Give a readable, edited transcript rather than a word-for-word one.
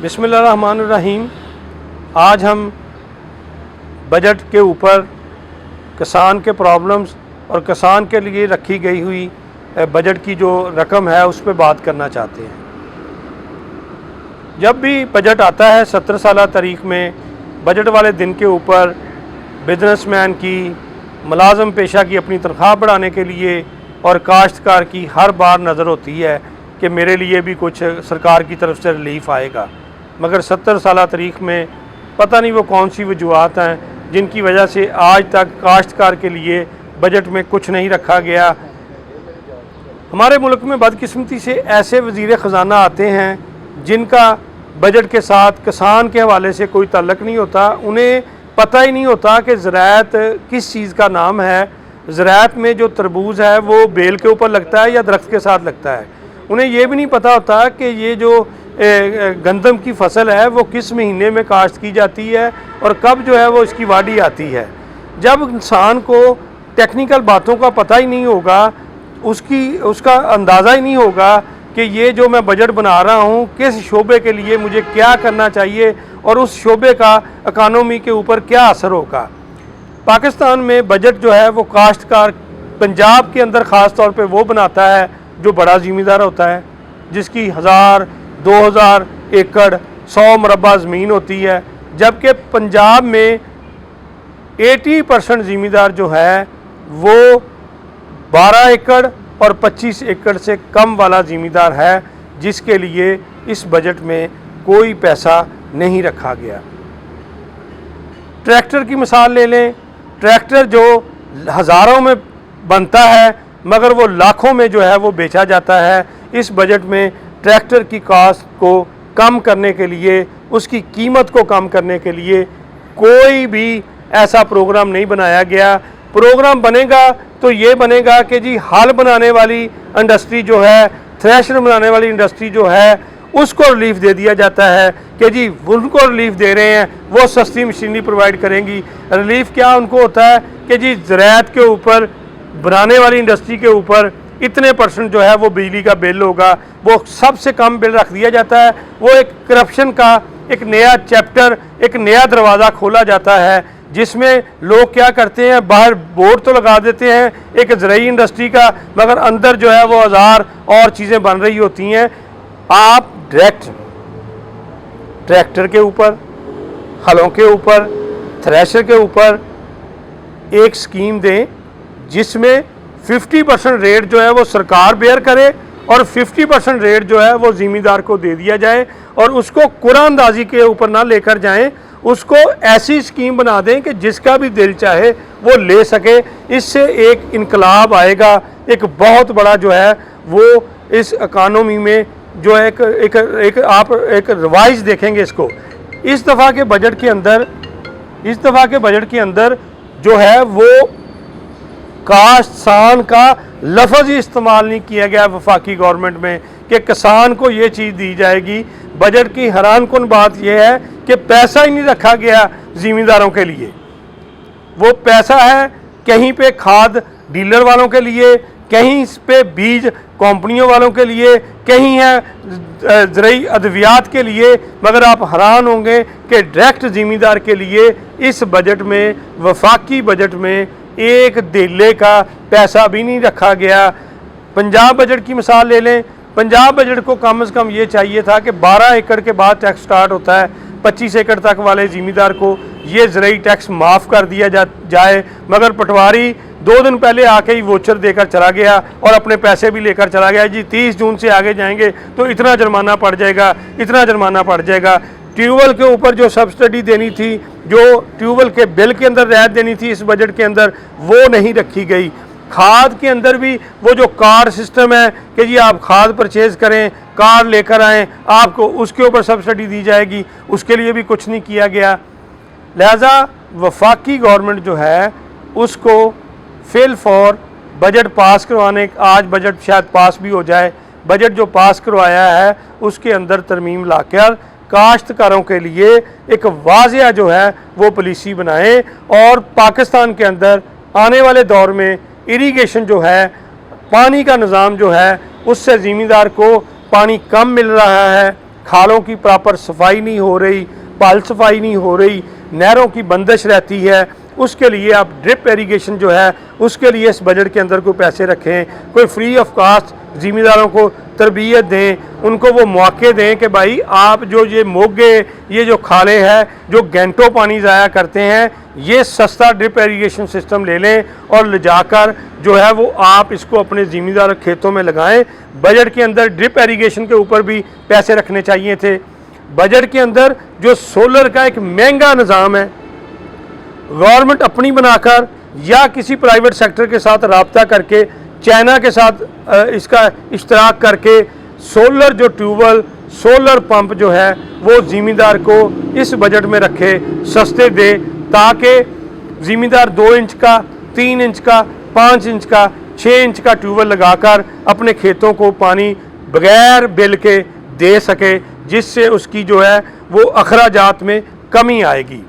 बिस्मिल्लाहिर्रहमानिर्रहीम। आज हम बजट के ऊपर किसान के प्रॉब्लम्स और किसान के लिए रखी गई हुई बजट की जो रकम है उस पर बात करना चाहते हैं। जब भी बजट आता है 70 साल तारीख में, बजट वाले दिन के ऊपर बिजनेसमैन की, मुलाजम पेशा की अपनी तनख्वाह बढ़ाने के लिए और काश्तकार की हर बार नज़र होती है कि मेरे लिए भी कुछ सरकार की तरफ से रिलीफ आएगा। मगर 70 साल तारीख में पता नहीं वो कौन सी वजूहत हैं जिनकी वजह से आज तक काश्तकार के लिए बजट में कुछ नहीं रखा गया। हमारे मुल्क में बदकिस्मती से ऐसे वज़ीर ख़जाना आते हैं जिनका बजट के साथ किसान के हवाले से कोई ताल्लुक़ नहीं होता। उन्हें पता ही नहीं होता कि ज़राअत किस चीज़ का नाम है। ज़राअत में जो तरबूज है वो बेल के ऊपर लगता है या दरख्त के साथ लगता है। उन्हें ये भी नहीं पता होता कि ये जो गंदम की फसल है वो किस महीने में काश्त की जाती है और कब जो है वो इसकी वाढी आती है। जब इंसान को टेक्निकल बातों का पता ही नहीं होगा, उसका अंदाज़ा ही नहीं होगा कि ये जो मैं बजट बना रहा हूँ किस शोबे के लिए मुझे क्या करना चाहिए और उस शोबे का इकानमी के ऊपर क्या असर होगा। पाकिस्तान में बजट जो है वो काश्तकार पंजाब के अंदर ख़ास तौर पे वो बनाता है जो बड़ा ज़मींदार होता है, जिसकी 1000-2000 एकड़ 100 मुरब्बा ज़मीन होती है। जबकि पंजाब में 80% ज़मींदार जो है वो 12 एकड़ और 25 एकड़ से कम वाला ज़मींदार है, जिसके लिए इस बजट में कोई पैसा नहीं रखा गया। ट्रैक्टर की मिसाल ले लें। ट्रैक्टर जो हज़ारों में बनता है मगर वो लाखों में जो है वो बेचा जाता है। इस बजट में ट्रैक्टर की कास्ट को कम करने के लिए, उसकी कीमत को कम करने के लिए कोई भी ऐसा प्रोग्राम नहीं बनाया गया। प्रोग्राम बनेगा तो ये बनेगा कि जी हल बनाने वाली इंडस्ट्री जो है, थ्रेशर बनाने वाली इंडस्ट्री जो है, उसको रिलीफ दे दिया जाता है कि जी उनको रिलीफ दे रहे हैं, वो सस्ती मशीनरी प्रोवाइड करेंगी। रिलीफ क्या उनको होता है कि जी ज़राअत के ऊपर, बनाने वाली इंडस्ट्री के ऊपर इतने % जो है वो बिजली का बिल होगा, वो सबसे कम बिल रख दिया जाता है। वो एक करप्शन का एक नया चैप्टर, एक नया दरवाज़ा खोला जाता है, जिसमें लोग क्या करते हैं, बाहर बोर्ड तो लगा देते हैं एक ज़राई इंडस्ट्री का, मगर अंदर जो है वो हज़ार और चीज़ें बन रही होती हैं। आप डायरेक्ट ट्रैक्टर के ऊपर, हलों के ऊपर, थ्रेशर के ऊपर एक स्कीम दें जिसमें 50% रेट जो है वो सरकार बेयर करे और 50% रेट जो है वो ज़मींदार को दे दिया जाए, और उसको कुरानंदाजी के ऊपर ना लेकर जाएं। उसको ऐसी स्कीम बना दें कि जिसका भी दिल चाहे वो ले सके। इससे एक इनकलाब आएगा, एक बहुत बड़ा जो है वो इस इकानमी में जो है आप एक रिवाइज देखेंगे इसको। इस दफ़ा के बजट के अंदर जो है वो किसान का लफ्ज़ ही इस्तेमाल नहीं किया गया वफाकी गवर्नमेंट में कि किसान को ये चीज़ दी जाएगी। बजट की हैरानकुन बात यह है कि पैसा ही नहीं रखा गया ज़मींदारों के लिए। वो पैसा है कहीं पे खाद डीलर वालों के लिए, कहीं इस पे बीज कंपनियों वालों के लिए, कहीं है ज़राई अद्वियात के लिए, मगर आप हैरान होंगे कि डायरेक्ट ज़मींदार के लिए इस बजट में, वफाकी बजट में, एक धेले का पैसा भी नहीं रखा गया। पंजाब बजट की मिसाल ले लें। पंजाब बजट को कम से कम ये चाहिए था कि 12 एकड़ के बाद टैक्स स्टार्ट होता है, 25 एकड़ तक वाले ज़मींदार को ये ज़राई टैक्स माफ़ कर दिया जाए, मगर पटवारी 2 दिन पहले आके ही वोचर देकर चला गया और अपने पैसे भी लेकर चला गया। जी 30 जून से आगे जाएंगे तो इतना जुर्माना पड़ जाएगा, इतना जुर्माना पड़ जाएगा। ट्यूबवेल के ऊपर जो सब्सिडी देनी थी, जो ट्यूबवेल के बिल के अंदर रियायत देनी थी इस बजट के अंदर, वो नहीं रखी गई। खाद के अंदर भी वो जो कार्ड सिस्टम है कि जी आप खाद परचेज़ करें, कार्ड लेकर आएँ, आपको उसके ऊपर सब्सिडी दी जाएगी, उसके लिए भी कुछ नहीं किया गया। लिहाजा वफाकी गवर्नमेंट जो है उसको फिल फॉर बजट पास करवाने, आज बजट शायद पास भी हो जाए, बजट जो पास करवाया है उसके अंदर तरमीम लाकर काश्तकारों के लिए एक वाज़िया जो है वो पॉलिसी बनाएं, और पाकिस्तान के अंदर आने वाले दौर में इरिगेशन जो है, पानी का निज़ाम जो है, उससे ज़मींदार को पानी कम मिल रहा है, खालों की प्रॉपर सफाई नहीं हो रही, पाल सफाई नहीं हो रही, नहरों की बंदिश रहती है, उसके लिए आप ड्रिप इरीगेशन जो है उसके लिए इस बजट के अंदर कोई पैसे रखें, कोई फ्री ऑफ कास्ट ज़िम्मेदारों को तरबियत दें, उनको वो मौके दें कि भाई आप जो ये मोगे, ये जो खाले हैं जो घंटों पानी ज़ाया करते हैं, ये सस्ता ड्रिप इरीगेशन सिस्टम ले लें और ले जाकर जो है वो आप इसको अपने ज़िम्मेदार खेतों में लगाएं। बजट के अंदर ड्रिप इरीगेशन के ऊपर भी पैसे रखने चाहिए थे। बजट के अंदर जो सोलर का एक महंगा निज़ाम है, गवर्नमेंट अपनी बनाकर या किसी प्राइवेट सेक्टर के साथ राब्ता करके, चाइना के साथ इसका इश्तराक करके सोलर जो ट्यूबवेल, सोलर पंप जो है वो ज़िम्मेदार को इस बजट में रखे, सस्ते दे, ताकि ज़िम्मेदार 2 इंच का, 3 इंच का, 5 इंच का, 6 इंच का ट्यूबवेल लगाकर अपने खेतों को पानी बगैर बिल के दे सके, जिससे उसकी जो है वो अखराजात में कमी आएगी।